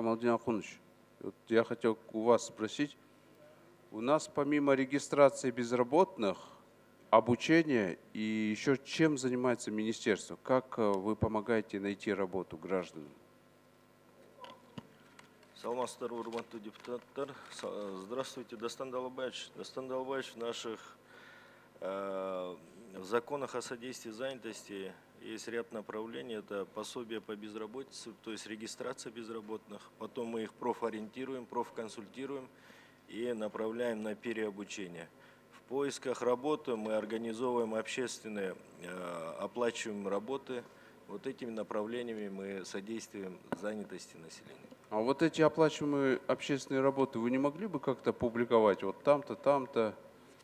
Камалдин Ахунович, вот я хотел у вас спросить, у нас помимо регистрации безработных, обучения и еще чем занимается министерство? Как вы помогаете найти работу гражданам? Саламатсыздар, урматтуу депутаттар. Здравствуйте, Дастан Далбаевич. Дастан Далбаевич, в наших в законах о содействии занятости есть ряд направлений. Это пособие по безработице, то есть регистрация безработных. Потом мы их профориентируем, профконсультируем и направляем на переобучение. В поисках работы мы организовываем общественные, оплачиваем работы. Вот этими направлениями мы содействуем занятости населения. А вот эти оплачиваемые общественные работы вы не могли бы как-то публиковать? Вот там-то, там-то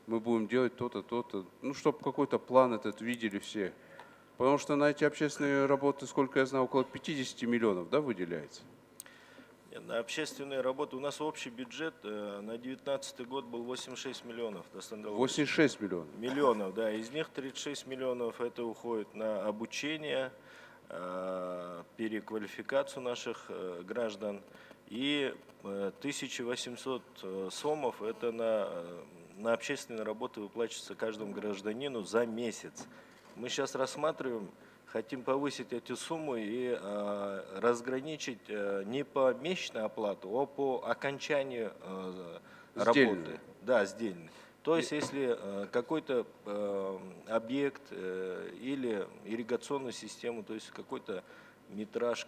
мы будем делать то-то, то-то. Ну, чтобы какой-то план этот видели все. Потому что на эти общественные работы, сколько я знаю, около 50 миллионов, да, выделяется? На общественные работы у нас общий бюджет на 2019 год был 86 миллионов. 86 миллионов? Миллионов, да. Из них 36 миллионов это уходит на обучение, переквалификацию наших граждан. И 1800 сомов это на общественные работы выплачивается каждому гражданину за месяц. Мы сейчас рассматриваем, хотим повысить эти суммы и разграничить не по месячной оплату, а по окончанию работы. Да, сдельной. То есть, если какой-то объект или ирригационную систему, то есть какой-то метраж,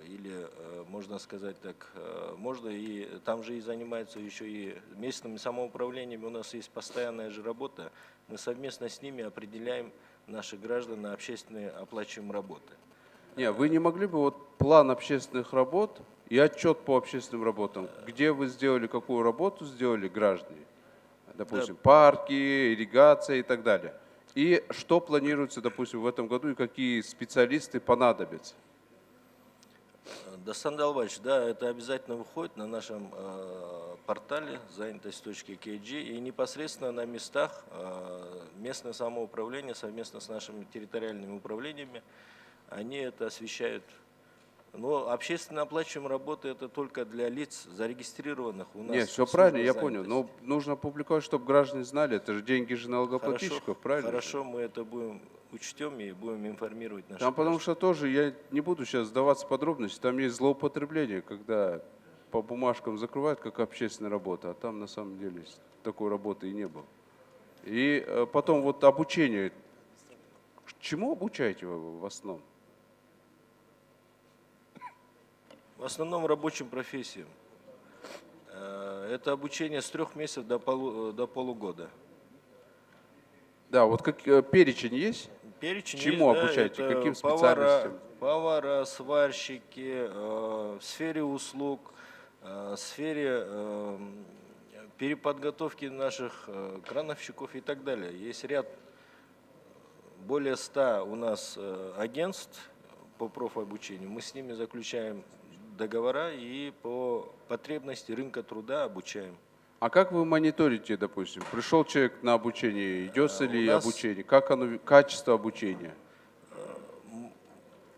или, можно сказать так, можно и там же и занимаются еще и местными самоуправлениями, у нас есть постоянная же работа, мы совместно с ними определяем наших граждан на общественные оплачиваемые работы. Не, вы не могли бы вот план общественных работ и отчет по общественным работам, где вы сделали, какую работу сделали граждане? Допустим, парки, ирригация и так далее. И что планируется, допустим, в этом году и какие специалисты понадобятся? Дастан Далбаевич, да, это обязательно выходит на нашем портале занятость.kg и непосредственно на местах местное самоуправление совместно с нашими территориальными управлениями, они это освещают. Но общественно оплачиваемые работы это только для лиц зарегистрированных у нас. Нет, все правильно, я понял. Но нужно публиковать, чтобы граждане знали, это же деньги же налогоплательщиков, правильно? Хорошо, мы это учтем и будем информировать наших Там потому что тоже, я не буду сейчас сдаваться в подробности, там есть злоупотребление, когда по бумажкам закрывают как общественная работа, а там на самом деле такой работы и не было. И потом вот обучение. Чему обучаете вы в основном? В основном рабочим профессиям. Это обучение с 3 месяцев до полугода. Да, вот как перечень есть? Перечень чему есть, обучаете? Да, каким специальностям? Повара, сварщики, в сфере услуг, в сфере переподготовки наших крановщиков и так далее. Есть ряд, более 100 у нас агентств по профобучению. Мы с ними заключаем договора и по потребности рынка труда обучаем. А как вы мониторите, допустим, пришел человек на обучение, идет ли обучение, как оно, качество обучения?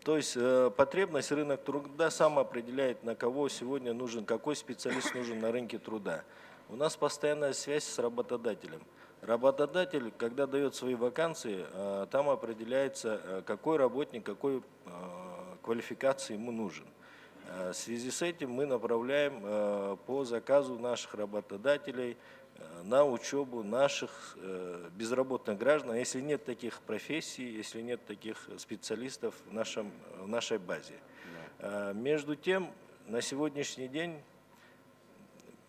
То есть потребность рынок труда сам определяет, на кого сегодня нужен, какой специалист нужен на рынке труда. У нас постоянная связь с работодателем. Работодатель, когда дает свои вакансии, там определяется, какой работник, какой квалификации ему нужен. В связи с этим мы направляем по заказу наших работодателей на учебу наших безработных граждан, если нет таких профессий, если нет таких специалистов в нашей базе. Между тем, на сегодняшний день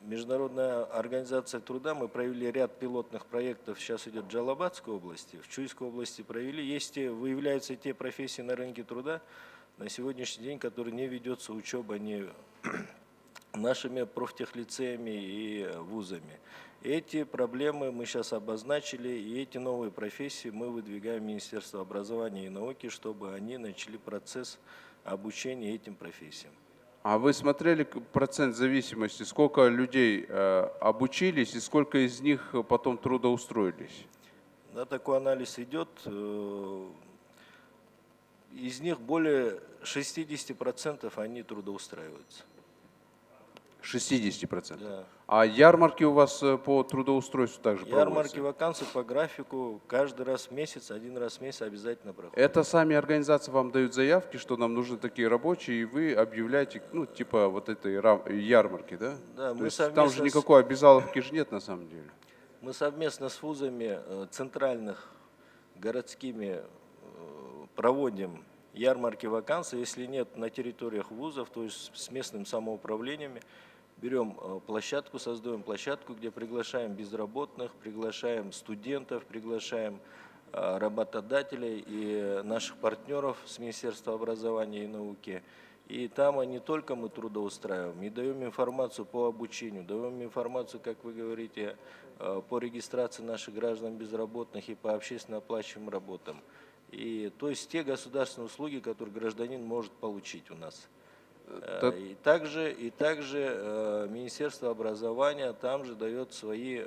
Международная организация труда, мы провели ряд пилотных проектов, сейчас идет в Джалабадской области, в Чуйской области провели. Есть выявляются те профессии на рынке труда, на сегодняшний день, которые не ведется учеба ни нашими профтехлицеями и вузами. Эти проблемы мы сейчас обозначили, и эти новые профессии мы выдвигаем в Министерство образования и науки, чтобы они начали процесс обучения этим профессиям. А вы смотрели процент зависимости, сколько людей обучились и сколько из них потом трудоустроились? Да, такой анализ идет. Из них более 60% они трудоустраиваются. 60%. Да. А ярмарки у вас по трудоустройству также Ярмарки, проводятся? вакансии по графику каждый раз в месяц, один раз в месяц обязательно проходят. Это сами организации вам дают заявки, что нам нужны такие рабочие, и вы объявляете, ну, типа вот этой ярмарки, да? Да, То мы есть там же совместно никакой обязаловки же нет на самом деле. Мы совместно с вузами центральных, городскими проводим ярмарки вакансий. Если нет на территориях вузов, то есть с местным самоуправлениями, берем площадку, создаем площадку, где приглашаем безработных, приглашаем студентов, приглашаем работодателей и наших партнеров с Министерства образования и науки. И там не только мы трудоустраиваем, и даем информацию по обучению, даем информацию, как вы говорите, по регистрации наших граждан безработных и по общественно оплачиваемым работам. И, то есть те государственные услуги, которые гражданин может получить у нас. И также Министерство образования там же дает свои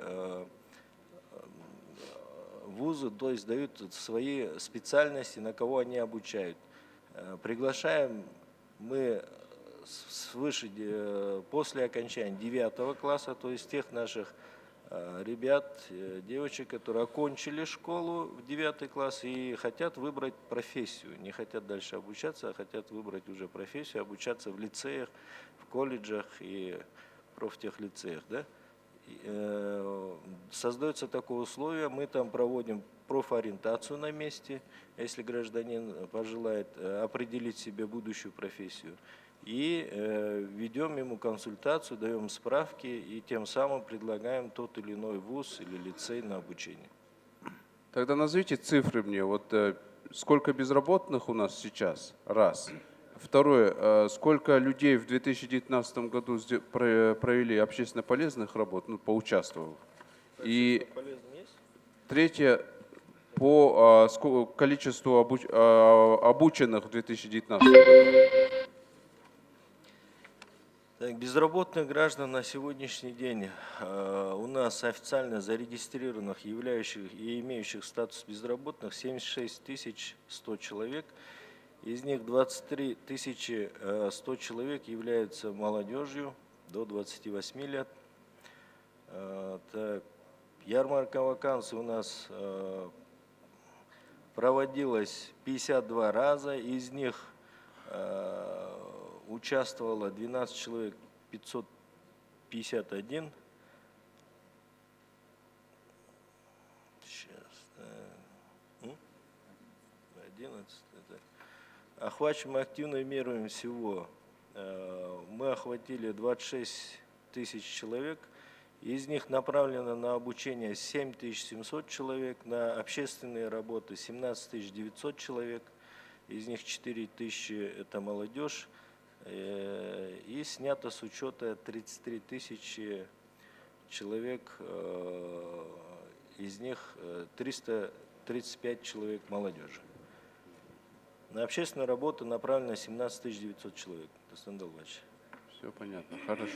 вузы, то есть дают свои специальности, на кого они обучают. Приглашаем мы после окончания 9 класса, то есть тех наших ребят, девочек, которые окончили школу в 9 класс и хотят выбрать профессию, не хотят дальше обучаться, а хотят выбрать уже профессию, обучаться в лицеях, в колледжах и профтехлицеях, да? Создается такое условие, мы там проводим профориентацию на месте, если гражданин пожелает определить себе будущую профессию. И ведем ему консультацию, даем справки и тем самым предлагаем тот или иной вуз или лицей на обучение. Тогда назовите цифры мне, вот сколько безработных у нас сейчас, раз. Второе, сколько людей в 2019 году провели общественно полезных работ, ну, поучаствовав. И третье, по количеству обученных в 2019 году. Так, безработных граждан на сегодняшний день у нас официально зарегистрированных, являющих и имеющих статус безработных 76 100 человек. Из них 23 100 человек являются молодежью до 28 лет. Так, ярмарка вакансий у нас проводилась 52 раза, из них участвовало 12 человек 551. Сейчас, 11. Охвачиваем активными мерами всего. Мы охватили 26 тысяч человек. Из них направлено на обучение 7700 человек, на общественные работы 17 900 человек. Из них 4000 это молодежь. И снято с учета 33 тысячи человек, из них 335 человек молодежи. На общественную работу направлено 17 900 человек. Все понятно, хорошо.